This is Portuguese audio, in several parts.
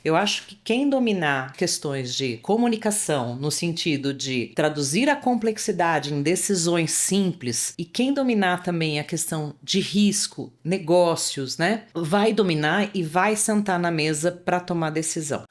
Eu acho que quem dominar questões de comunicação, no sentido de traduzir a complexidade em decisões simples, e quem dominar também a questão de risco, negócios, né, vai dominar e vai sentar na mesa para tomar decisão.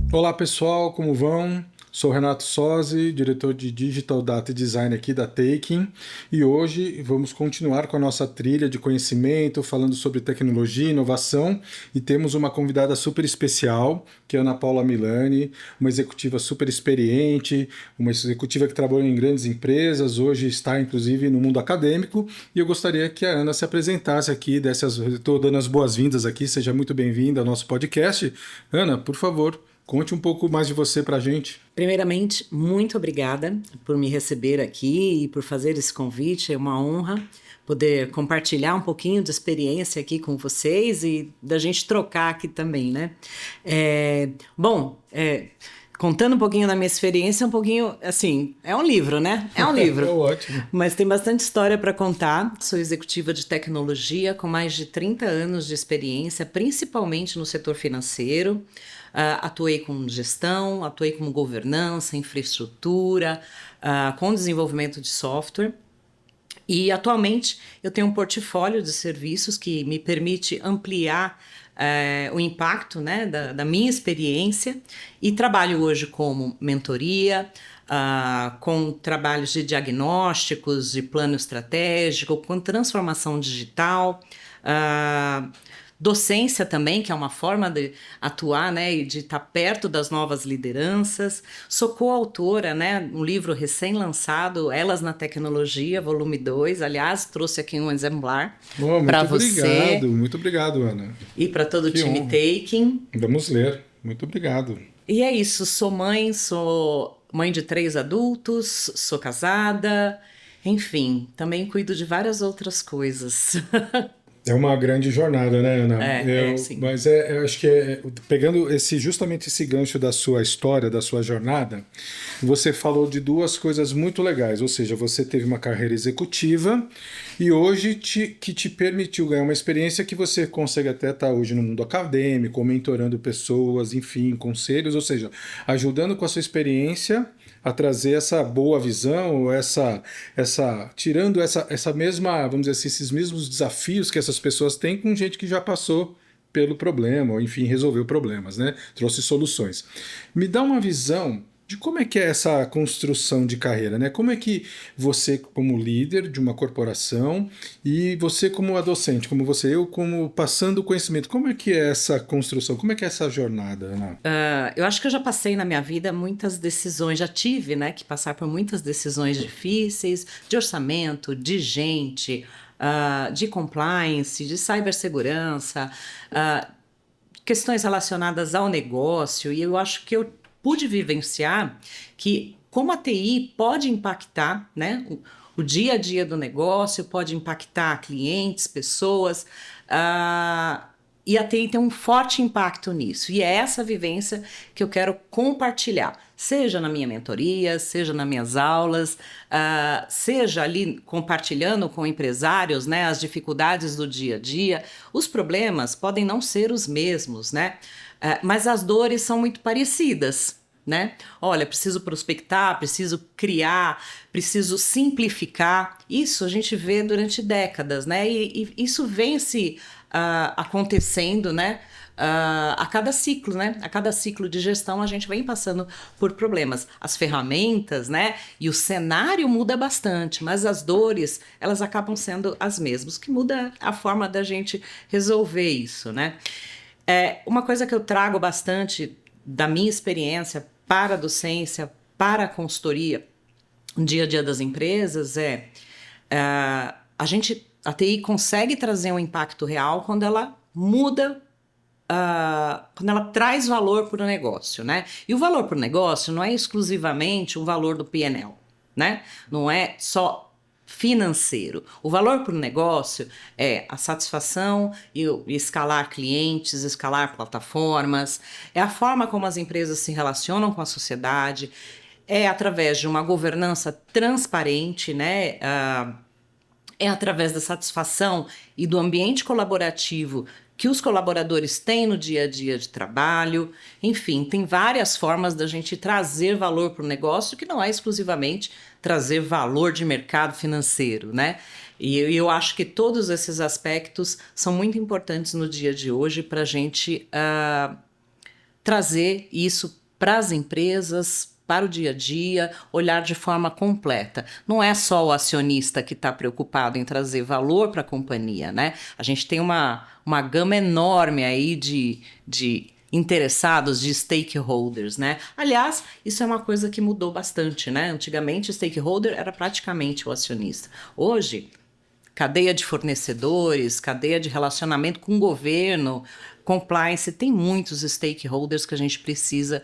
Olá pessoal, como vão? Sou Renato Sozzi, diretor de Digital Data Design aqui da Taking, e hoje vamos continuar com a nossa trilha de conhecimento, falando sobre tecnologia e inovação, e temos uma convidada super especial, que é a Ana Paula Milani, uma executiva super experiente, uma executiva que trabalhou em grandes empresas, hoje está inclusive no mundo acadêmico, e eu gostaria que a Ana se apresentasse aqui, estou dando as boas-vindas aqui, seja muito bem-vinda ao nosso podcast. Ana, por favor, conte um pouco mais de você para a gente. Primeiramente, muito obrigada por me receber aqui e por fazer esse convite. É uma honra poder compartilhar um pouquinho de experiência aqui com vocês e da gente trocar aqui também, né? Contando um pouquinho da minha experiência, um pouquinho, assim, é um livro, né? É um livro. É ótimo. Mas tem bastante história para contar. Sou executiva de tecnologia com mais de 30 anos de experiência, principalmente no setor financeiro. Atuei com gestão, atuei com governança, infraestrutura, com desenvolvimento de software. E atualmente eu tenho um portfólio de serviços que me permite ampliar o impacto, né, da minha experiência, e trabalho hoje como mentoria, com trabalhos de diagnósticos, de plano estratégico, com transformação digital, docência também, que é uma forma de atuar, né, e de estar perto das novas lideranças. Sou coautora, né, um livro recém-lançado, Elas na Tecnologia, volume 2. Aliás, trouxe aqui um exemplar para você. Muito obrigado, Ana. E para todo o time honra. Taking. Vamos ler. Muito obrigado. E é isso, sou mãe de 3 adultos, sou casada, enfim, também cuido de várias outras coisas. É uma grande jornada, né, Ana? Sim. Mas eu acho que pegando justamente esse gancho da sua história, da sua jornada, você falou de duas coisas muito legais, ou seja, você teve uma carreira executiva e hoje que te permitiu ganhar uma experiência que você consegue até estar hoje no mundo acadêmico, mentorando pessoas, enfim, conselhos, ou seja, ajudando com a sua experiência a trazer essa boa visão, tirando essa mesma, vamos dizer assim, esses mesmos desafios que essas pessoas têm com gente que já passou pelo problema, ou enfim, resolveu problemas, né? Trouxe soluções. Me dá uma visão de como é que é essa construção de carreira, né? Como é que você, como líder de uma corporação, e você como a docente, eu como passando o conhecimento, como é que é essa construção, como é que é essa jornada, Ana? Eu acho que eu já passei na minha vida muitas decisões, já tive, né, que passar por muitas decisões difíceis, de orçamento, de gente, de compliance, de cibersegurança, questões relacionadas ao negócio, e eu acho que eu pude vivenciar que como a TI pode impactar, né, o dia a dia do negócio, pode impactar clientes, pessoas, e a TI tem um forte impacto nisso. E é essa vivência que eu quero compartilhar, seja na minha mentoria, seja nas minhas aulas, seja ali compartilhando com empresários, né, as dificuldades do dia a dia. Os problemas podem não ser os mesmos, né? Mas as dores são muito parecidas, né? Olha, preciso prospectar, preciso criar, preciso simplificar. Isso a gente vê durante décadas, né? E isso vem se acontecendo, né? A cada ciclo, né? A cada ciclo de gestão a gente vem passando por problemas. As ferramentas, né? E o cenário muda bastante, mas as dores, elas acabam sendo as mesmas, que muda a forma da gente resolver isso, né? Uma coisa que eu trago bastante da minha experiência para a docência, para a consultoria, no dia a dia das empresas, a TI consegue trazer um impacto real quando ela muda, quando ela traz valor para o negócio, né? E o valor para o negócio não é exclusivamente o valor do P&L, né? Não é só financeiro. O valor para o negócio é a satisfação e escalar clientes, escalar plataformas, é a forma como as empresas se relacionam com a sociedade, é através de uma governança transparente, né? É através da satisfação e do ambiente colaborativo que os colaboradores têm no dia a dia de trabalho. Enfim, tem várias formas da gente trazer valor para o negócio, que não é exclusivamente trazer valor de mercado financeiro, né? E eu acho que todos esses aspectos são muito importantes no dia de hoje para a gente trazer isso para as empresas, para o dia a dia, olhar de forma completa. Não é só o acionista que está preocupado em trazer valor para a companhia, né? A gente tem uma gama enorme aí de interessados, de stakeholders, né? Aliás, isso é uma coisa que mudou bastante, né? Antigamente, o stakeholder era praticamente o acionista. Hoje, cadeia de fornecedores, cadeia de relacionamento com o governo, compliance, tem muitos stakeholders que a gente precisa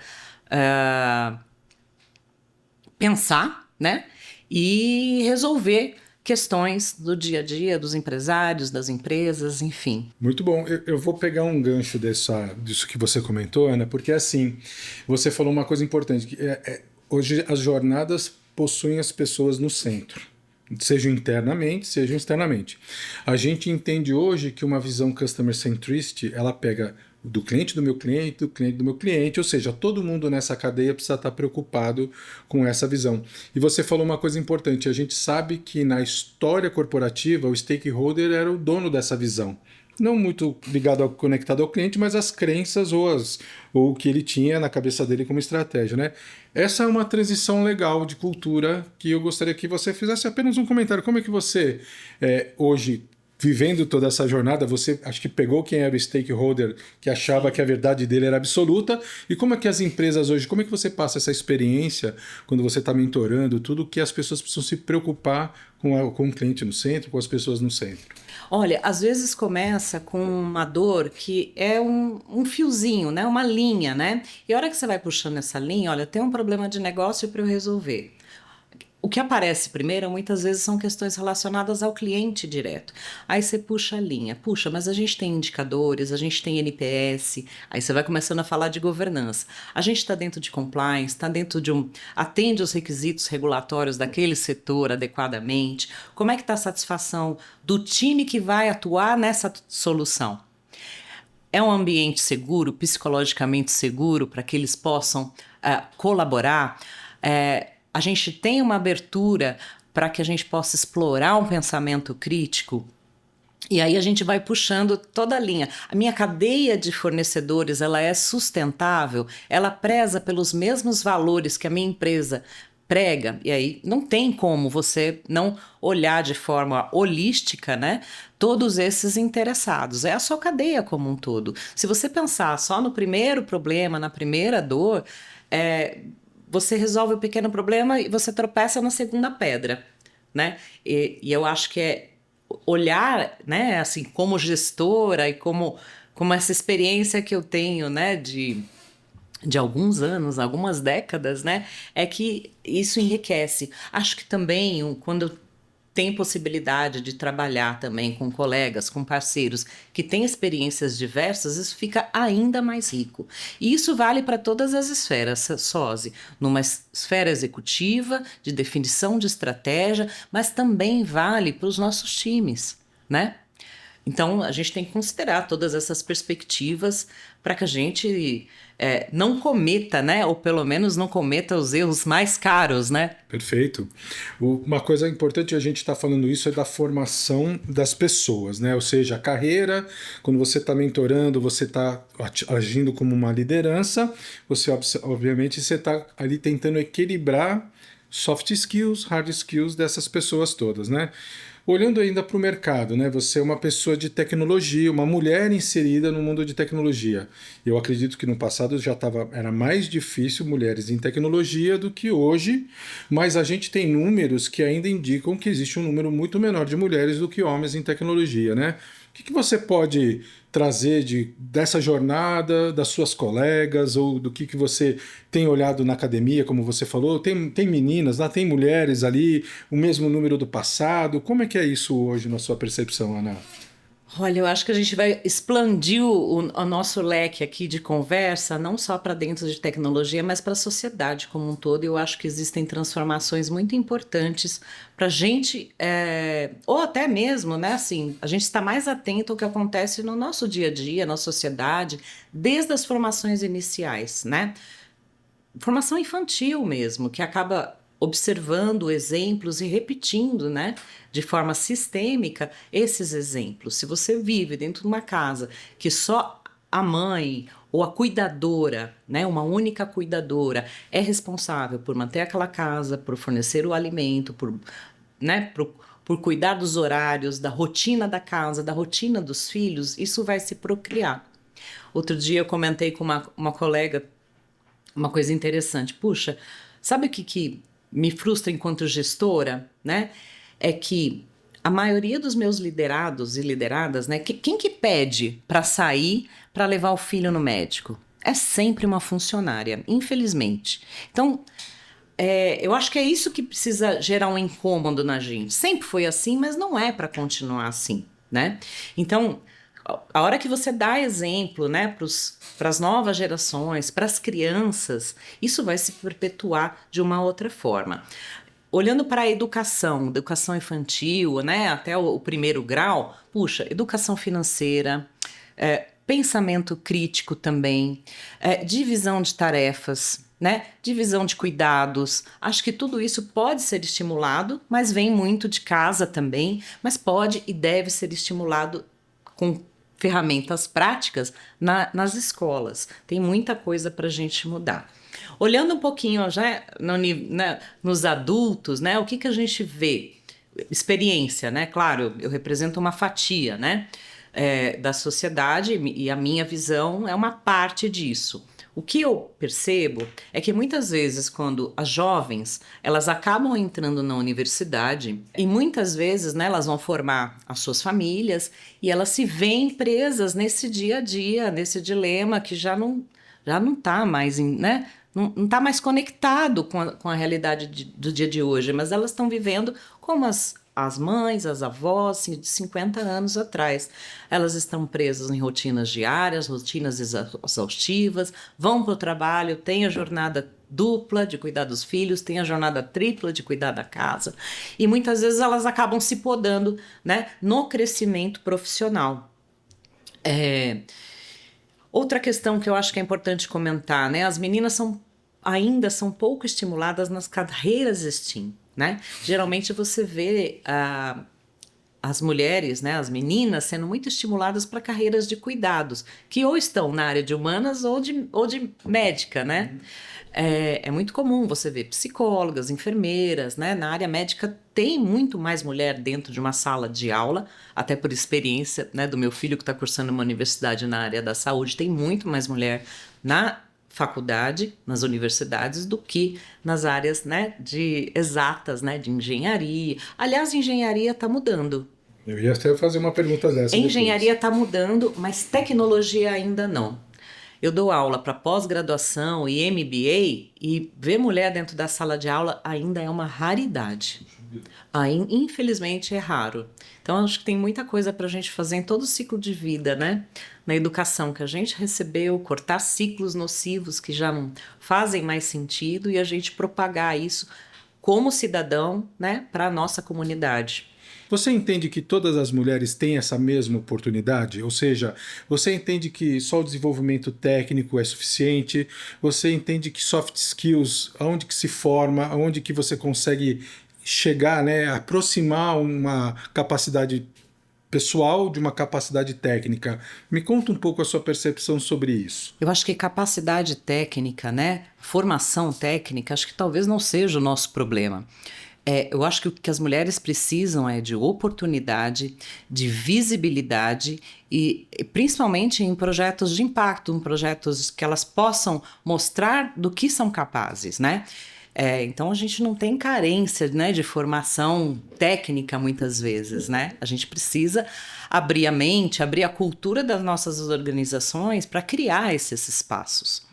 pensar, né? E resolver questões do dia a dia dos empresários, das empresas, enfim. Muito bom. Eu vou pegar um gancho disso que você comentou, Ana, porque assim, você falou uma coisa importante, que hoje as jornadas possuem as pessoas no centro, seja internamente, seja externamente. A gente entende hoje que uma visão customer centricity, ela pega do cliente do meu cliente, do cliente do meu cliente, ou seja, todo mundo nessa cadeia precisa estar preocupado com essa visão. E você falou uma coisa importante, a gente sabe que na história corporativa o stakeholder era o dono dessa visão. Não muito conectado ao cliente, mas as crenças ou o que ele tinha na cabeça dele como estratégia, né? Essa é uma transição legal de cultura que eu gostaria que você fizesse apenas um comentário. Como é que você, hoje, vivendo toda essa jornada, você acho que pegou quem era o stakeholder que achava que a verdade dele era absoluta, e como é que as empresas hoje, como é que você passa essa experiência quando você está mentorando, tudo que as pessoas precisam se preocupar com o cliente no centro, com as pessoas no centro? Olha, às vezes começa com uma dor que é um fiozinho, né? Uma linha, né? E a hora que você vai puxando essa linha, olha, tem um problema de negócio para eu resolver. O que aparece primeiro, muitas vezes, são questões relacionadas ao cliente direto. Aí você puxa a linha. Puxa, mas a gente tem indicadores, a gente tem NPS, aí você vai começando a falar de governança. A gente está dentro de compliance, está dentro de atende os requisitos regulatórios daquele setor adequadamente. Como é que está a satisfação do time que vai atuar nessa solução? É um ambiente seguro, psicologicamente seguro, para que eles possam colaborar? A gente tem uma abertura para que a gente possa explorar um pensamento crítico, e aí a gente vai puxando toda a linha. A minha cadeia de fornecedores, ela é sustentável, ela preza pelos mesmos valores que a minha empresa prega, e aí não tem como você não olhar de forma holística, né, todos esses interessados. É a sua cadeia como um todo. Se você pensar só no primeiro problema, na primeira dor, você resolve o pequeno problema e você tropeça na segunda pedra, né? E eu acho que é olhar, né, assim, como gestora e como essa experiência que eu tenho, né, de alguns anos, algumas décadas, né, é que isso enriquece. Acho que também, quando tem possibilidade de trabalhar também com colegas, com parceiros que têm experiências diversas, isso fica ainda mais rico. E isso vale para todas as esferas, SOSE, numa esfera executiva, de definição de estratégia, mas também vale para os nossos times, né? Então, a gente tem que considerar todas essas perspectivas para que a gente não cometa, né? Ou pelo menos não cometa os erros mais caros, né? Perfeito. Uma coisa importante a gente está falando isso é da formação das pessoas, né? Ou seja, a carreira, quando você está mentorando, você está agindo como uma liderança, você obviamente você está ali tentando equilibrar soft skills, hard skills dessas pessoas todas, né? Olhando ainda para o mercado, né? Você é uma pessoa de tecnologia, uma mulher inserida no mundo de tecnologia. Eu acredito que no passado era mais difícil mulheres em tecnologia do que hoje, mas a gente tem números que ainda indicam que existe um número muito menor de mulheres do que homens em tecnologia, né? O que você pode trazer dessa jornada, das suas colegas, ou do que você tem olhado na academia, como você falou? Tem meninas lá, tem mulheres ali, o mesmo número do passado. Como é que é isso hoje na sua percepção, Ana? Olha, eu acho que a gente vai expandir o nosso leque aqui de conversa, não só para dentro de tecnologia, mas para a sociedade como um todo. Eu acho que existem transformações muito importantes para a gente, ou até mesmo, né, assim, a gente está mais atento ao que acontece no nosso dia a dia, na sociedade, desde as formações iniciais, né? Formação infantil mesmo, que acaba observando exemplos e repetindo, né, de forma sistêmica esses exemplos. Se você vive dentro de uma casa que só a mãe ou a cuidadora, né, uma única cuidadora, é responsável por manter aquela casa, por fornecer o alimento, né, por cuidar dos horários, da rotina da casa, da rotina dos filhos, isso vai se procriar. Outro dia eu comentei com uma colega uma coisa interessante. Puxa, sabe o que me frustra enquanto gestora, né? É que a maioria dos meus liderados e lideradas, né? Quem que pede para sair para levar o filho no médico? É sempre uma funcionária, infelizmente. Então, eu acho que é isso que precisa gerar um incômodo na gente. Sempre foi assim, mas não é para continuar assim, né? Então, a hora que você dá exemplo, né, para as novas gerações, para as crianças, isso vai se perpetuar de uma outra forma. Olhando para a educação infantil, né, até o primeiro grau, puxa, educação financeira, pensamento crítico também, divisão de tarefas, né? Divisão de cuidados. Acho que tudo isso pode ser estimulado, mas vem muito de casa também, mas pode e deve ser estimulado com ferramentas práticas nas escolas. Tem muita coisa para a gente mudar. Olhando um pouquinho já nos adultos, né? O que a gente vê? Experiência, né? Claro, eu represento uma fatia, né? Da sociedade e a minha visão é uma parte disso. O que eu percebo é que muitas vezes quando as jovens elas acabam entrando na universidade e muitas vezes, né, elas vão formar as suas famílias e elas se veem presas nesse dia a dia, nesse dilema que já não está mais, né, não tá mais conectado com a realidade do dia de hoje, mas elas estão vivendo como as mães, as avós, assim, de 50 anos atrás. Elas estão presas em rotinas diárias, rotinas exaustivas, vão para o trabalho, têm a jornada dupla de cuidar dos filhos, têm a jornada tripla de cuidar da casa. E muitas vezes elas acabam se podando, né, no crescimento profissional. Outra questão que eu acho que é importante comentar, né? As meninas ainda são pouco estimuladas nas carreiras STEAM, né? Geralmente você vê as mulheres, né, as meninas, sendo muito estimuladas para carreiras de cuidados, que ou estão na área de humanas ou de médica, né? É muito comum você ver psicólogas, enfermeiras, né? Na área médica tem muito mais mulher dentro de uma sala de aula, até por experiência, né, do meu filho que está cursando uma universidade na área da saúde, tem muito mais mulher na faculdade, nas universidades, do que nas áreas, né, de exatas, né, de engenharia. Aliás, engenharia está mudando. Eu ia até fazer uma pergunta dessa Engenharia depois. está mudando, mas tecnologia ainda não. Eu dou aula para pós-graduação e MBA e ver mulher dentro da sala de aula ainda é uma raridade. Infelizmente é raro. Então acho que tem muita coisa para a gente fazer em todo o ciclo de vida, né? Na educação que a gente recebeu, cortar ciclos nocivos que já não fazem mais sentido e a gente propagar isso como cidadão, né, para a nossa comunidade. Você entende que todas as mulheres têm essa mesma oportunidade? Ou seja, você entende que só o desenvolvimento técnico é suficiente? Você entende que soft skills, aonde que se forma, aonde que você consegue chegar, né, aproximar uma capacidade pessoal de uma capacidade técnica? Me conta um pouco a sua percepção sobre isso. Eu acho que capacidade técnica, né, formação técnica, acho que talvez não seja o nosso problema. Eu acho que o que as mulheres precisam é de oportunidade, de visibilidade e principalmente em projetos de impacto, em projetos que elas possam mostrar do que são capazes, né? Então a gente não tem carência, né, de formação técnica muitas vezes, né? A gente precisa abrir a mente, abrir a cultura das nossas organizações para criar esses espaços.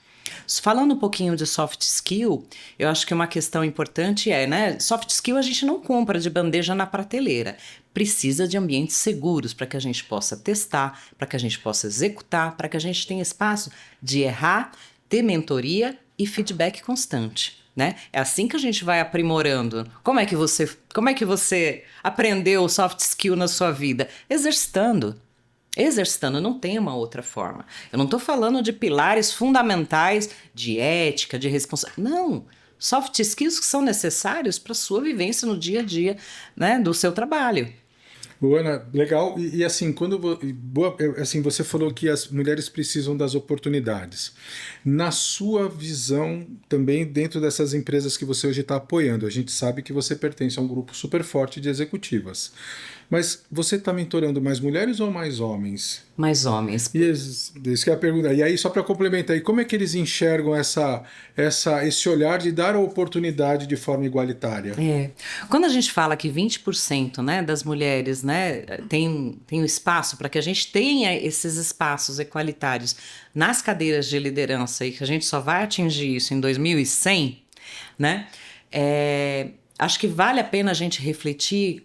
Falando um pouquinho de soft skill, eu acho que uma questão importante né? Soft skill a gente não compra de bandeja na prateleira. precisa de ambientes seguros para que a gente possa testar, para que a gente possa executar, para que a gente tenha espaço de errar, ter mentoria e feedback constante, né? É assim que a gente vai aprimorando. Como é que você aprendeu o soft skill na sua vida? Exercitando. Exercitando, não tem uma outra forma. Eu não estou falando de pilares fundamentais de ética, de responsabilidade. Não. Soft skills que são necessários para a sua vivência no dia a dia, né, do seu trabalho. Ana, legal. E assim, assim, você falou que as mulheres precisam das oportunidades. Na sua visão, também dentro dessas empresas que você hoje está apoiando, a gente sabe que você pertence a um grupo super forte de executivas. Mas você está mentorando mais mulheres ou mais homens? Mais homens. E isso que é a pergunta. E aí, só para complementar, como é que eles enxergam esse olhar de dar a oportunidade de forma igualitária? Quando a gente fala que 20%, né, das mulheres, né, tem um espaço para que a gente tenha esses espaços equalitários nas cadeiras de liderança e que a gente só vai atingir isso em 2100, né, acho que vale a pena a gente refletir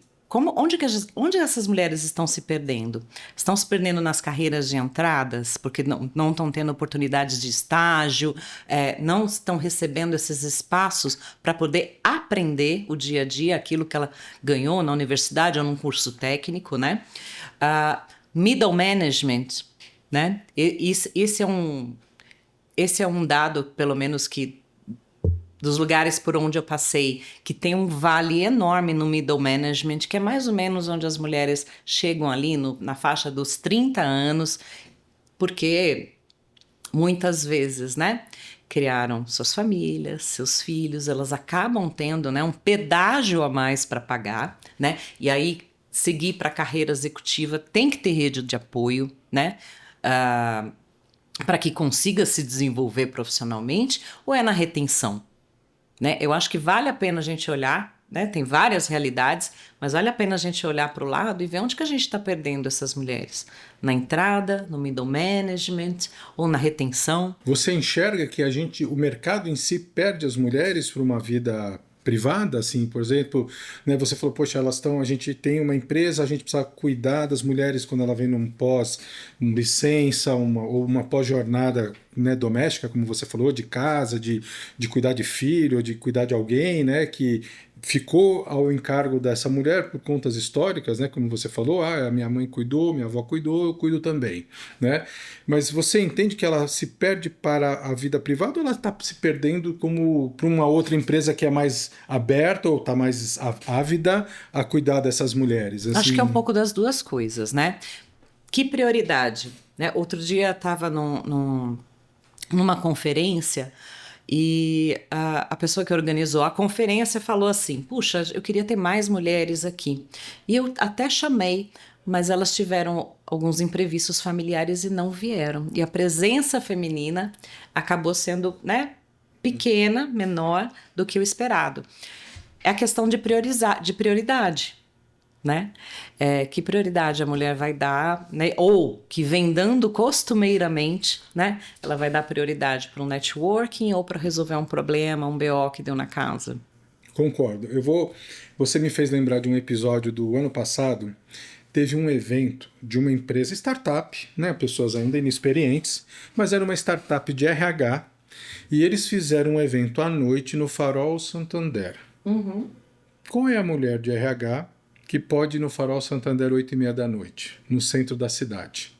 onde essas mulheres estão se perdendo? Estão se perdendo nas carreiras de entradas, porque não estão tendo oportunidades de estágio, não estão recebendo esses espaços para poder aprender o dia a dia, aquilo que ela ganhou na universidade ou num curso técnico, né? Middle management, né? Esse é um dado, pelo menos, que dos lugares por onde eu passei, que tem um vale enorme no middle management, que é mais ou menos onde as mulheres chegam ali na faixa dos 30 anos, porque muitas vezes, né, criaram suas famílias, seus filhos, elas acabam tendo, né, um pedágio a mais para pagar, né, e aí seguir para a carreira executiva tem que ter rede de apoio, né, para que consiga se desenvolver profissionalmente, ou é na retenção? Né? Eu acho que vale a pena a gente olhar, né? Tem várias realidades, mas vale a pena a gente olhar para o lado e ver onde que a gente está perdendo essas mulheres. Na entrada, no middle management ou na retenção. Você enxerga que o mercado em si perde as mulheres para uma vida privada, assim, por exemplo, né, você falou, poxa, a gente tem uma empresa, a gente precisa cuidar das mulheres quando ela vem licença, ou uma pós-jornada, né, doméstica, como você falou, de casa, de cuidar de filho, de cuidar de alguém, né, que ficou ao encargo dessa mulher por contas históricas, né, como você falou, a minha mãe cuidou, minha avó cuidou, eu cuido também, né? Mas você entende que ela se perde para a vida privada ou ela está se perdendo como para uma outra empresa que é mais aberta ou está mais ávida a cuidar dessas mulheres? Assim... Acho que é um pouco das duas coisas, né? Que prioridade? Né? Outro dia eu estava numa conferência e a pessoa que organizou a conferência falou assim, puxa, eu queria ter mais mulheres aqui. E eu até chamei, mas elas tiveram alguns imprevistos familiares e não vieram. E a presença feminina acabou sendo, né, pequena, menor do que o esperado. É a questão de prioridade. Né? Que prioridade a mulher vai dar, né? Ou que vem dando costumeiramente, né? Ela vai dar prioridade para um networking ou para resolver um problema, um BO que deu na casa. Concordo. Você me fez lembrar de um episódio do ano passado. Teve um evento de uma empresa startup, né? Pessoas ainda inexperientes, mas era uma startup de RH e eles fizeram um evento à noite no Farol Santander. Uhum. Qual é a mulher de RH que pode ir no Farol Santander 8h30 da noite, no centro da cidade?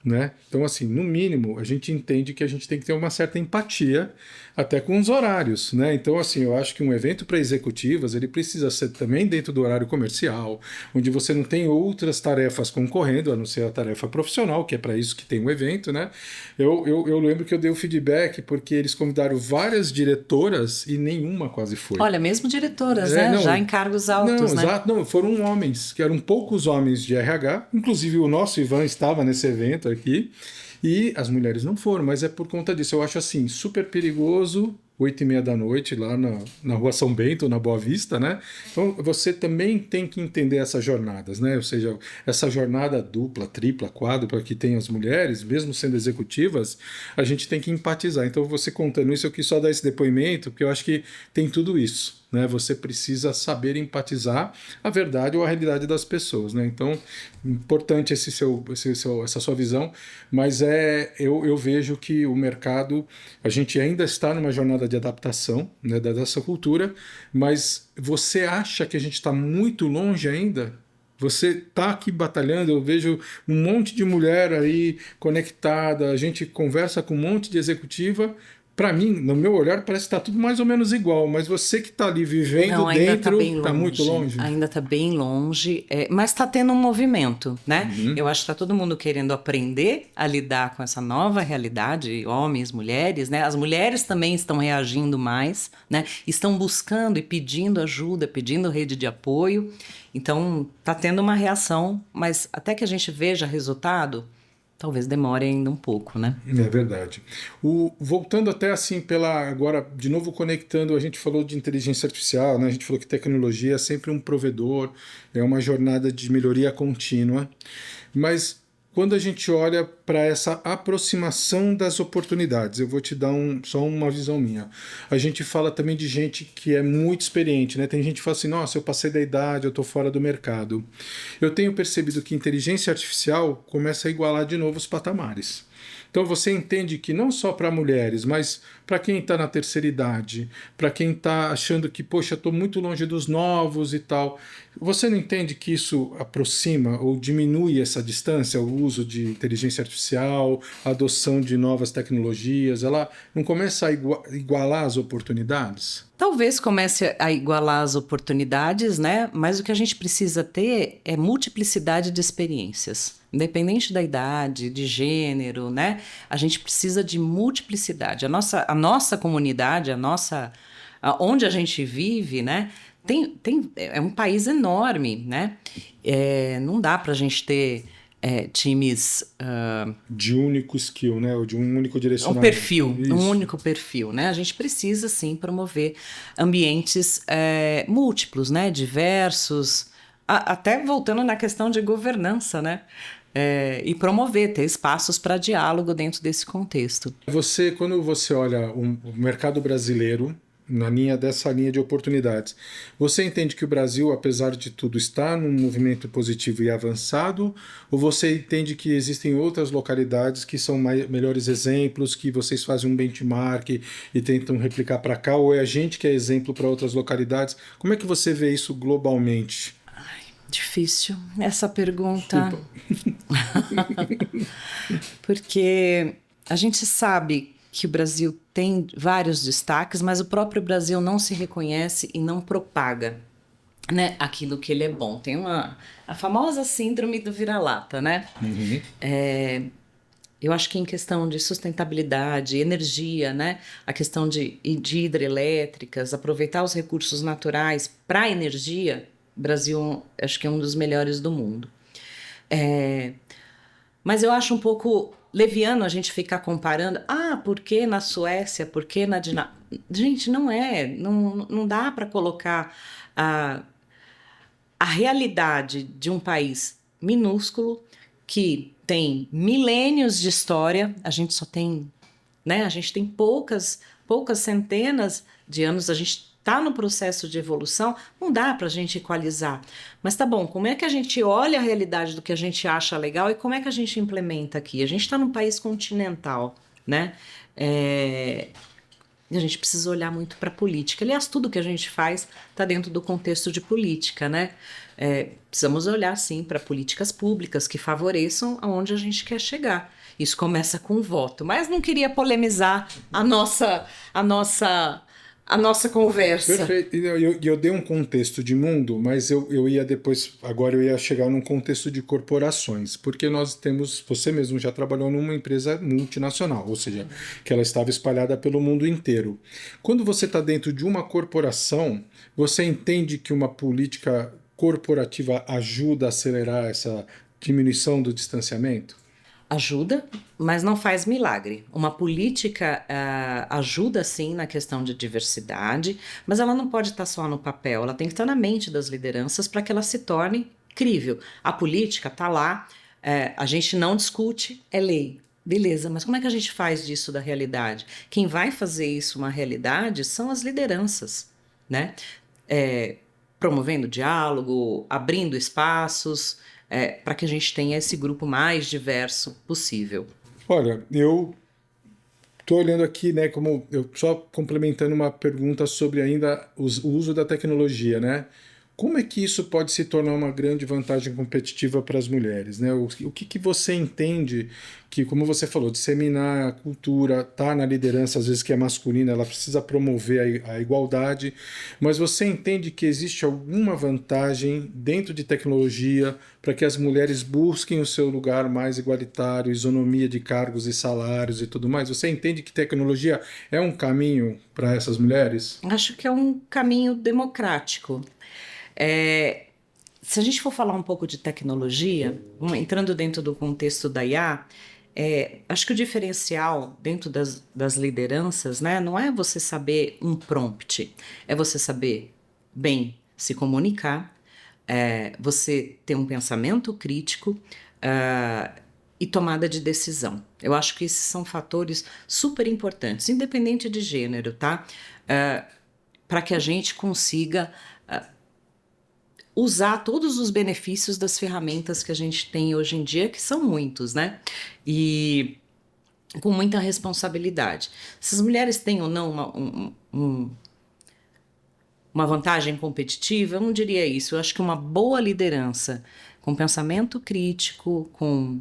Né? Então, assim, no mínimo, a gente entende que a gente tem que ter uma certa empatia até com os horários, né? Então, assim, eu acho que um evento para executivas, ele precisa ser também dentro do horário comercial, onde você não tem outras tarefas concorrendo, a não ser a tarefa profissional, que é para isso que tem um evento, né? Eu lembro que eu dei o feedback porque eles convidaram várias diretoras e nenhuma quase foi. Olha, mesmo diretoras, né? Não, já em cargos altos, né? Exato, não, foram homens, que eram poucos homens de RH, inclusive o nosso Ivan estava nesse evento aqui, e as mulheres não foram, mas é por conta disso. Eu acho assim, super perigoso, 8h30 da noite, lá na Rua São Bento, na Boa Vista, né? Então, você também tem que entender essas jornadas, né? Ou seja, essa jornada dupla, tripla, quádrupla que tem as mulheres, mesmo sendo executivas, a gente tem que empatizar. Então, você contando isso, eu quis só dar esse depoimento, porque eu acho que tem tudo isso, né? Você precisa saber empatizar a verdade ou a realidade das pessoas, né? Então, importante essa sua visão, mas eu vejo que o mercado, a gente ainda está numa jornada de adaptação, né, dessa cultura, mas você acha que a gente está muito longe ainda? Você está aqui batalhando, eu vejo um monte de mulher aí conectada, a gente conversa com um monte de executiva. Para mim, no meu olhar, parece que está tudo mais ou menos igual, mas você que está ali vivendo Não, ainda está dentro, bem está muito longe. longe. Ainda está bem longe, mas está tendo um movimento, né? Uhum. Eu acho que está todo mundo querendo aprender a lidar com essa nova realidade, homens, mulheres, né? As mulheres também estão reagindo mais, né? Estão buscando e pedindo ajuda, pedindo rede de apoio. Então, está tendo uma reação, mas até que a gente veja resultado, talvez demore ainda um pouco, né? É verdade. Voltando até assim agora, de novo conectando, a gente falou de inteligência artificial, né? A gente falou que tecnologia é sempre um provedor, é uma jornada de melhoria contínua, mas quando a gente olha para essa aproximação das oportunidades, eu vou te dar só uma visão minha. A gente fala também de gente que é muito experiente, né? Tem gente que fala assim, nossa, eu passei da idade, eu estou fora do mercado. Eu tenho percebido que inteligência artificial começa a igualar de novo os patamares. Então você entende que não só para mulheres, mas para quem está na terceira idade, para quem está achando que, poxa, estou muito longe dos novos e tal, você não entende que isso aproxima ou diminui essa distância, o uso de inteligência artificial, a adoção de novas tecnologias, ela não começa a igualar as oportunidades? Talvez comece a igualar as oportunidades, né? Mas o que a gente precisa ter é multiplicidade de experiências. Independente da idade, de gênero, né? A gente precisa de multiplicidade. A nossa comunidade, onde a gente vive, né? É um país enorme, né? Não dá para a gente ter times... De único skill, né? Ou de um único um direcionamento. perfil, Isso. um único perfil, né? A gente precisa, sim, promover ambientes múltiplos, né? Diversos, até voltando na questão de governança, né? E promover, ter espaços para diálogo dentro desse contexto. Quando você olha o mercado brasileiro, dessa linha de oportunidades, você entende que o Brasil, apesar de tudo, está num movimento positivo e avançado? Ou você entende que existem outras localidades que são melhores exemplos, que vocês fazem um benchmark e tentam replicar para cá? Ou é a gente que é exemplo para outras localidades? Como é que você vê isso globalmente? Difícil essa pergunta. Porque a gente sabe que o Brasil tem vários destaques, mas o próprio Brasil não se reconhece e não propaga, né, aquilo que ele é bom. Tem a famosa síndrome do vira-lata, né? Uhum. Eu acho que em questão de sustentabilidade, energia, né? A questão de hidrelétricas, aproveitar os recursos naturais para energia, o Brasil acho que é um dos melhores do mundo. Mas eu acho um pouco leviano a gente ficar comparando. Por que na Suécia? Por que na Dinamarca? Gente, não dá para colocar a realidade de um país minúsculo que tem milênios de história. A gente só tem, né? A gente tem poucas centenas de anos. A gente está no processo de evolução, não dá para a gente equalizar. Mas tá bom, como é que a gente olha a realidade do que a gente acha legal e como é que a gente implementa aqui? A gente está num país continental, né? E a gente precisa olhar muito para a política. Aliás, tudo que a gente faz está dentro do contexto de política, né? Precisamos olhar, sim, para políticas públicas que favoreçam aonde a gente quer chegar. Isso começa com o voto. Mas não queria polemizar a nossa conversa. Perfeito. Eu dei um contexto de mundo, mas eu ia depois, agora eu ia chegar num contexto de corporações, porque nós temos, você mesmo já trabalhou numa empresa multinacional, ou seja, que ela estava espalhada pelo mundo inteiro. Quando você está dentro de uma corporação, você entende que uma política corporativa ajuda a acelerar essa diminuição do distanciamento? Ajuda, mas não faz milagre. Uma política ajuda sim na questão de diversidade, mas ela não pode estar só no papel, ela tem que estar na mente das lideranças para que ela se torne crível. A política está lá, a gente não discute, é lei. Beleza, mas como é que a gente faz disso da realidade? Quem vai fazer isso uma realidade são as lideranças, né? promovendo diálogo, abrindo espaços, para que a gente tenha esse grupo mais diverso possível. Olha, eu estou olhando aqui, né, como eu só complementando uma pergunta sobre ainda o uso da tecnologia, né? Como é que isso pode se tornar uma grande vantagem competitiva para as mulheres, né? O que você entende que, como você falou, disseminar a cultura, tá na liderança, às vezes que é masculina, ela precisa promover a igualdade, mas você entende que existe alguma vantagem dentro de tecnologia para que as mulheres busquem o seu lugar mais igualitário, isonomia de cargos e salários e tudo mais? Você entende que tecnologia é um caminho para essas mulheres? Acho que é um caminho democrático. Se a gente for falar um pouco de tecnologia, entrando dentro do contexto da IA, acho que o diferencial dentro das lideranças, né, não é você saber um prompt, é você saber bem se comunicar, você ter um pensamento crítico e tomada de decisão. Eu acho que esses são fatores super importantes, independente de gênero, tá? Para que a gente consiga usar todos os benefícios das ferramentas que a gente tem hoje em dia, que são muitos, né? E com muita responsabilidade. Se as mulheres têm ou não uma vantagem competitiva, eu não diria isso. Eu acho que uma boa liderança com pensamento crítico, com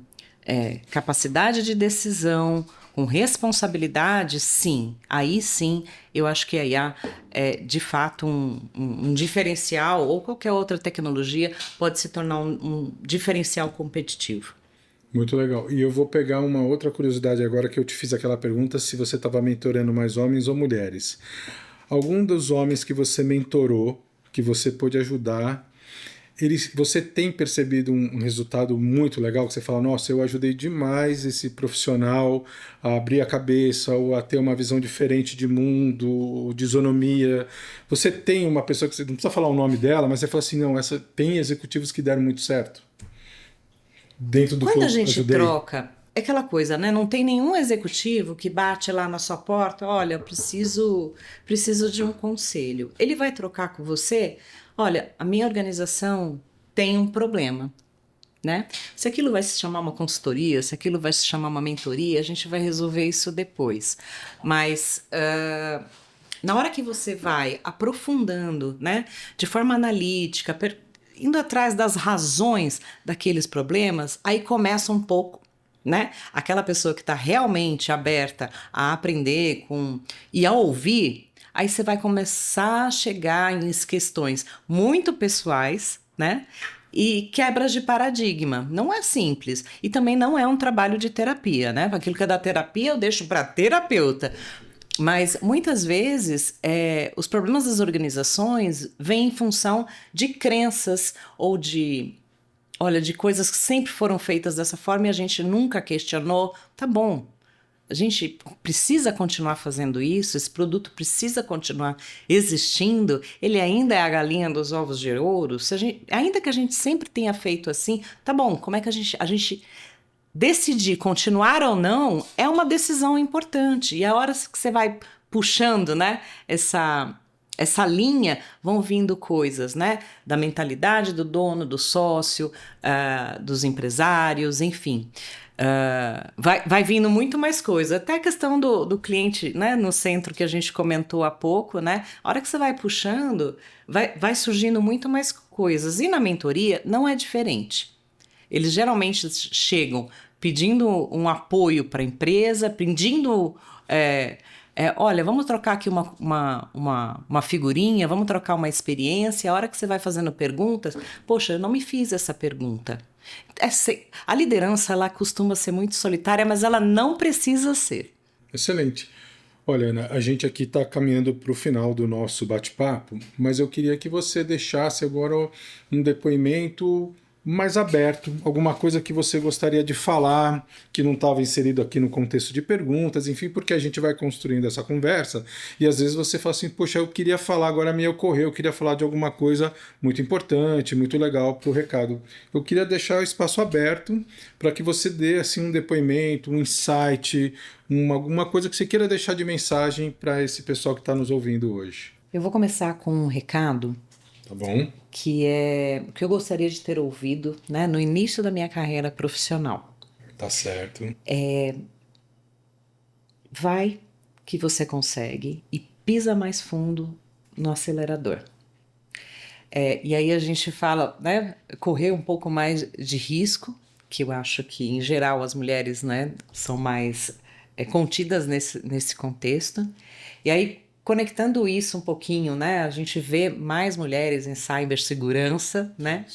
capacidade de decisão, com responsabilidade, sim. Aí sim, eu acho que a IA é de fato um diferencial, ou qualquer outra tecnologia pode se tornar um diferencial competitivo. Muito legal. E eu vou pegar uma outra curiosidade agora que eu te fiz aquela pergunta se você estava mentorando mais homens ou mulheres. Algum dos homens que você mentorou, que você pôde ajudar, você tem percebido um resultado muito legal, que você fala, nossa, eu ajudei demais esse profissional a abrir a cabeça ou a ter uma visão diferente de mundo, de isonomia. Você tem uma pessoa que você não precisa falar o nome dela, mas você fala assim, não, tem executivos que deram muito certo dentro do que Quando eu a gente ajudei. troca, é aquela coisa, né? Não tem nenhum executivo que bate lá na sua porta, olha, eu preciso de um conselho. Ele vai trocar com você, olha, a minha organização tem um problema, né? Se aquilo vai se chamar uma consultoria, se aquilo vai se chamar uma mentoria, a gente vai resolver isso depois. Mas na hora que você vai aprofundando, né, de forma analítica, indo atrás das razões daqueles problemas, aí começa um pouco, né? Aquela pessoa que está realmente aberta a aprender e a ouvir, aí você vai começar a chegar em questões muito pessoais, né? E quebras de paradigma. Não é simples. E também não é um trabalho de terapia, né? Aquilo que é da terapia eu deixo para terapeuta. Mas muitas vezes os problemas das organizações vêm em função de crenças ou de coisas que sempre foram feitas dessa forma e a gente nunca questionou. Tá bom, a gente precisa continuar fazendo isso, esse produto precisa continuar existindo, ele ainda é a galinha dos ovos de ouro. Ainda que a gente sempre tenha feito assim, tá bom, como é que a gente decidir continuar ou não é uma decisão importante. E a hora que você vai puxando, né, essa linha, vão vindo coisas, né, da mentalidade do dono, do sócio, dos empresários, enfim. Vai vindo muito mais coisa. Até a questão do cliente, né, no centro que a gente comentou há pouco, né, a hora que você vai puxando, vai surgindo muito mais coisas. E na mentoria não é diferente. Eles geralmente chegam pedindo um apoio para a empresa, pedindo, olha, vamos trocar aqui uma figurinha, vamos trocar uma experiência. A hora que você vai fazendo perguntas, poxa, eu não me fiz essa pergunta. A liderança, ela costuma ser muito solitária, mas ela não precisa ser. Excelente. Olha, Ana, a gente aqui está caminhando para o final do nosso bate-papo, mas eu queria que você deixasse agora um depoimento mais aberto, alguma coisa que você gostaria de falar, que não estava inserido aqui no contexto de perguntas, enfim, porque a gente vai construindo essa conversa e às vezes você fala assim, poxa, eu queria falar, agora me ocorreu, eu queria falar de alguma coisa muito importante, muito legal para o recado. Eu queria deixar o espaço aberto para que você dê assim, um depoimento, um insight, alguma coisa que você queira deixar de mensagem para esse pessoal que está nos ouvindo hoje. Eu vou começar com um recado Tá bom? que é que eu gostaria de ter ouvido, né, no início da minha carreira profissional. Tá certo. Vai que você consegue e pisa mais fundo no acelerador. E aí a gente fala, né, correr um pouco mais de risco, que eu acho que, em geral, as mulheres, né, são mais contidas nesse contexto. E aí, conectando isso um pouquinho, né, a gente vê mais mulheres em cibersegurança, né?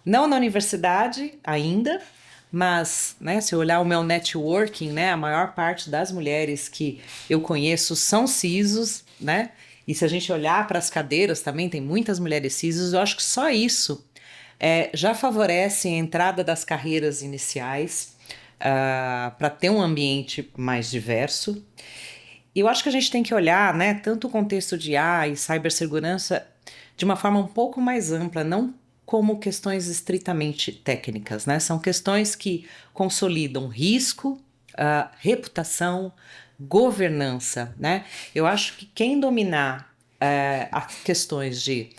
Não na universidade ainda, mas, né, se eu olhar o meu networking, né, a maior parte das mulheres que eu conheço são CISOs, né? E se a gente olhar para as cadeiras também, tem muitas mulheres CISOs, eu acho que só isso já favorece a entrada das carreiras iniciais para ter um ambiente mais diverso. E eu acho que a gente tem que olhar, né, tanto o contexto de AI e cibersegurança de uma forma um pouco mais ampla, não como questões estritamente técnicas, né? São questões que consolidam risco, reputação, governança, né? Eu acho que quem dominar as questões de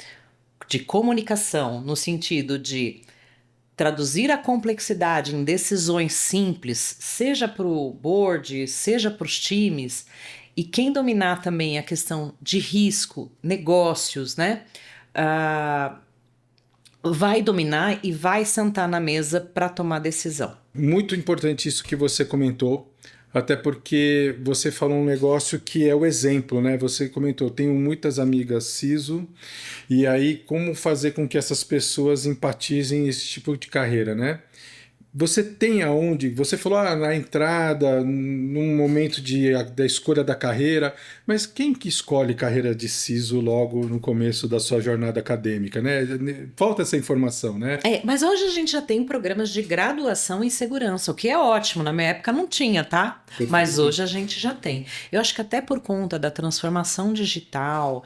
comunicação, no sentido de traduzir a complexidade em decisões simples, seja para o board, seja para os times, e quem dominar também a questão de risco, negócios, né? Vai dominar e vai sentar na mesa para tomar decisão. Muito importante isso que você comentou, até porque você falou um negócio que é o exemplo, né? Você comentou, tenho muitas amigas CISO, e aí como fazer com que essas pessoas empatizem esse tipo de carreira, né? Você tem aonde? Você falou na entrada, num momento da escolha da carreira, mas quem que escolhe carreira de CISO logo no começo da sua jornada acadêmica, né? Falta essa informação, né? Mas hoje a gente já tem programas de graduação em segurança, o que é ótimo. Na minha época não tinha, tá? Perfeito. Mas hoje a gente já tem. Eu acho que até por conta da transformação digital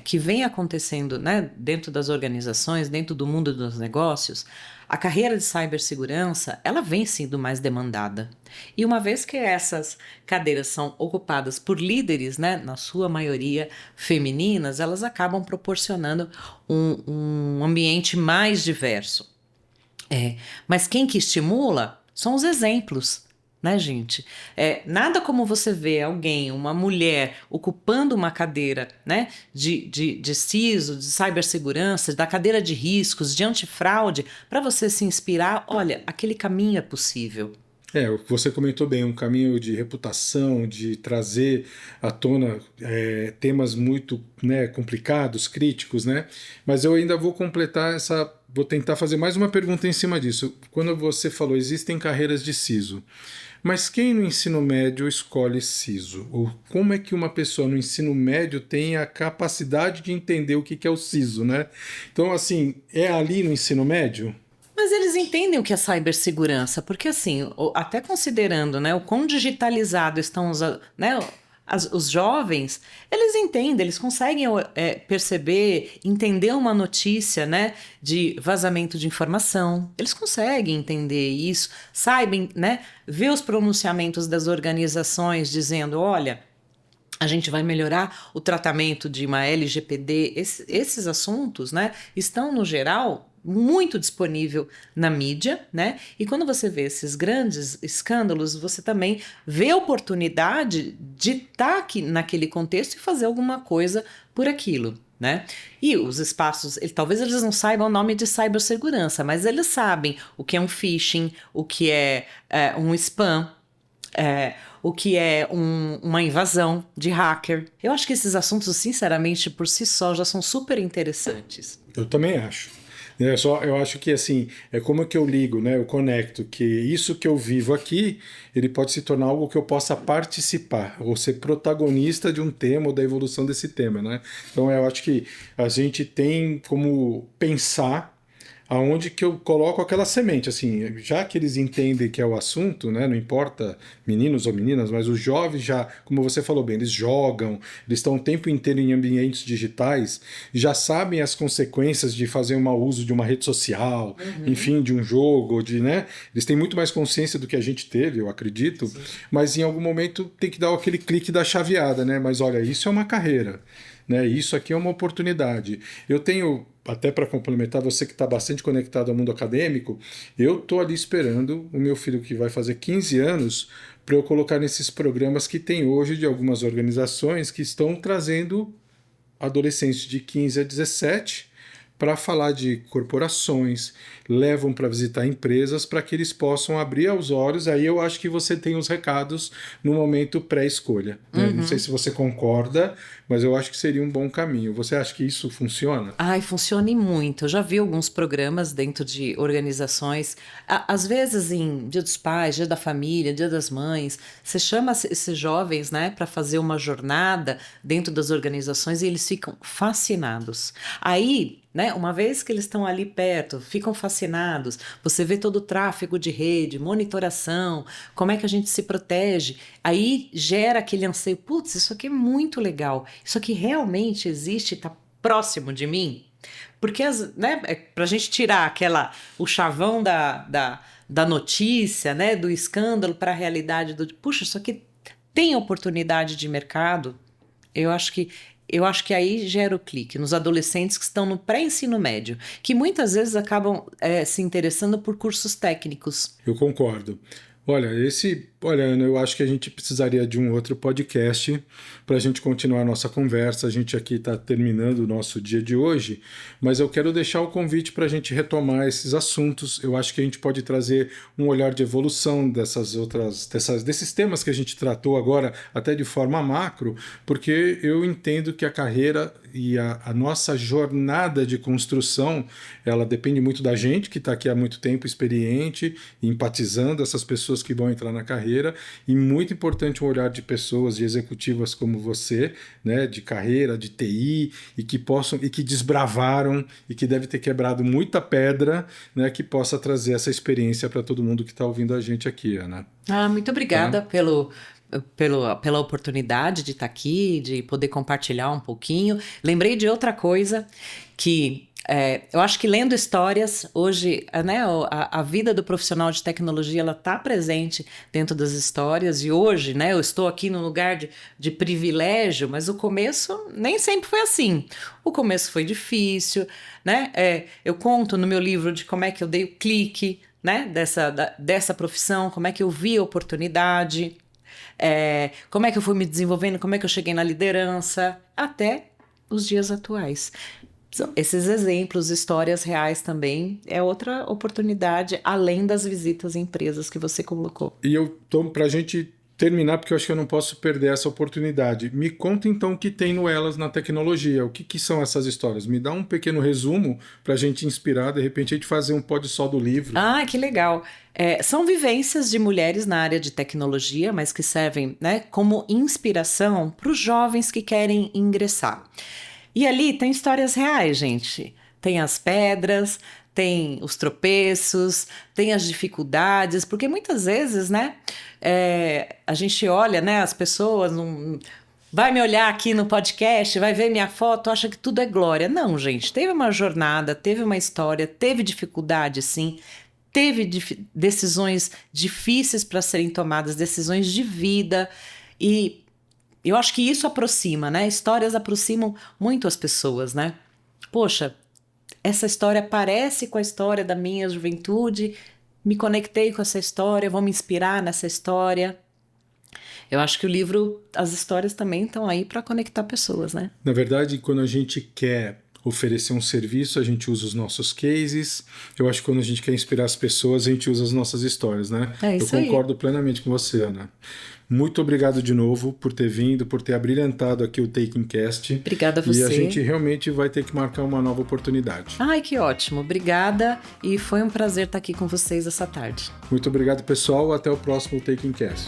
que vem acontecendo, né, dentro das organizações, dentro do mundo dos negócios, a carreira de cibersegurança, ela vem sendo mais demandada. E uma vez que essas cadeiras são ocupadas por líderes, né, na sua maioria femininas, elas acabam proporcionando um ambiente mais diverso. Mas quem que estimula são os exemplos, né, gente? Nada como você ver alguém, uma mulher, ocupando uma cadeira, né, de CISO, de cibersegurança, da cadeira de riscos, de antifraude, para você se inspirar, olha, aquele caminho é possível. Você comentou bem, um caminho de reputação, de trazer à tona temas muito, né, complicados, críticos, né? Mas eu ainda vou completar vou tentar fazer mais uma pergunta em cima disso. Quando você falou, existem carreiras de CISO, mas quem no ensino médio escolhe CISO? Ou como é que uma pessoa no ensino médio tem a capacidade de entender o que é o CISO, né? Então, assim, é ali no ensino médio? Mas eles entendem o que é cibersegurança, porque assim, até considerando, né, o quão digitalizado estão né, os jovens, eles entendem, eles conseguem perceber, entender uma notícia, né, de vazamento de informação, eles conseguem entender isso, sabem, né, ver os pronunciamentos das organizações dizendo, olha, a gente vai melhorar o tratamento de uma LGPD, esses assuntos, né, estão, no geral, muito disponível na mídia, né? E quando você vê esses grandes escândalos, você também vê a oportunidade de estar aqui naquele contexto e fazer alguma coisa por aquilo, né? E os espaços, talvez eles não saibam o nome de cibersegurança, mas eles sabem o que é um phishing, o que é um spam, o que é uma invasão de hacker. Eu acho que esses assuntos, sinceramente, por si só, já são super interessantes. Eu também acho. Eu acho que assim, é como que eu ligo, né? Eu conecto que isso que eu vivo aqui, ele pode se tornar algo que eu possa participar, ou ser protagonista de um tema ou da evolução desse tema, né? Então eu acho que a gente tem como pensar aonde que eu coloco aquela semente, assim, já que eles entendem que é o assunto, né, não importa meninos ou meninas, mas os jovens já, como você falou bem, eles jogam, eles estão o tempo inteiro em ambientes digitais, já sabem as consequências de fazer um mau uso de uma rede social, enfim, de um jogo, né, eles têm muito mais consciência do que a gente teve, eu acredito, sim, mas em algum momento tem que dar aquele clique da chaveada, né, mas olha, isso é uma carreira, né, isso aqui é uma oportunidade. Eu tenho, até para complementar, você que está bastante conectado ao mundo acadêmico, eu estou ali esperando o meu filho que vai fazer 15 anos para eu colocar nesses programas que tem hoje de algumas organizações que estão trazendo adolescentes de 15 a 17 para falar de corporações, levam para visitar empresas para que eles possam abrir os olhos. Aí eu acho que você tem os recados no momento pré-escolha. Né? Não sei se você concorda, mas eu acho que seria um bom caminho. Você acha que isso funciona? Ai, funciona e muito. Eu já vi alguns programas dentro de organizações, às vezes em Dia dos Pais, Dia da Família, Dia das Mães, você chama esses jovens, né, para fazer uma jornada dentro das organizações e eles ficam fascinados. Aí, né, uma vez que eles estão ali perto, ficam fascinados, você vê todo o tráfego de rede, monitoração, como é que a gente se protege, aí gera aquele anseio, putz, isso aqui é muito legal, isso aqui realmente existe, está próximo de mim, porque né, para a gente tirar o chavão da notícia, né, do escândalo para a realidade puxa, isso aqui tem oportunidade de mercado, eu acho que aí gera o clique nos adolescentes que estão no pré-ensino médio, que muitas vezes acabam se interessando por cursos técnicos. Eu concordo. Olha, Ana, eu acho que a gente precisaria de um outro podcast para a gente continuar a nossa conversa. A gente aqui está terminando o nosso dia de hoje, mas eu quero deixar o convite para a gente retomar esses assuntos. Eu acho que a gente pode trazer um olhar de evolução desses temas que a gente tratou agora, até de forma macro, porque eu entendo que a carreira e a nossa jornada de construção, ela depende muito da gente, que está aqui há muito tempo, experiente, empatizando essas pessoas que vão entrar na carreira, e muito importante um olhar de pessoas, de executivas como você, né, de carreira, de TI, e que desbravaram, e que deve ter quebrado muita pedra, né, que possa trazer essa experiência para todo mundo que está ouvindo a gente aqui, Ana. Muito obrigada pela oportunidade de estar aqui, de poder compartilhar um pouquinho. Lembrei de outra coisa que eu acho que lendo histórias, hoje, né, a vida do profissional de tecnologia ela está presente dentro das histórias, e hoje, né, eu estou aqui num lugar de privilégio, mas o começo nem sempre foi assim. O começo foi difícil, né? Eu conto no meu livro de como é que eu dei o clique, né, dessa profissão, como é que eu vi a oportunidade, como é que eu fui me desenvolvendo, como é que eu cheguei na liderança, até os dias atuais. Esses exemplos, histórias reais também, é outra oportunidade, além das visitas em empresas que você colocou. E para a gente terminar, porque eu acho que eu não posso perder essa oportunidade, me conta então o que tem no Elas na tecnologia, o que são essas histórias? Me dá um pequeno resumo para a gente inspirar, de repente a gente fazer um pod só do livro. Que legal! São vivências de mulheres na área de tecnologia, mas que servem, né, como inspiração para os jovens que querem ingressar. E ali tem histórias reais, gente. Tem as pedras, tem os tropeços, tem as dificuldades, porque muitas vezes, né, a gente olha, né, as pessoas, vai me olhar aqui no podcast, vai ver minha foto, acha que tudo é glória. Não, gente, teve uma jornada, teve uma história, teve dificuldade, sim, teve decisões difíceis para serem tomadas, decisões de vida, e eu acho que isso aproxima, né? Histórias aproximam muito as pessoas, né? Poxa, essa história parece com a história da minha juventude, me conectei com essa história, vou me inspirar nessa história. Eu acho que o livro, as histórias também estão aí para conectar pessoas, né? Na verdade, quando a gente quer oferecer um serviço, a gente usa os nossos cases. Eu acho que quando a gente quer inspirar as pessoas, a gente usa as nossas histórias, né? Eu concordo plenamente com você, Ana. Muito obrigado de novo por ter vindo, por ter abrilhantado aqui o Taking Cast. Obrigada a você. E a gente realmente vai ter que marcar uma nova oportunidade. Que ótimo. Obrigada, e foi um prazer estar aqui com vocês essa tarde. Muito obrigado, pessoal. Até o próximo Taking Cast.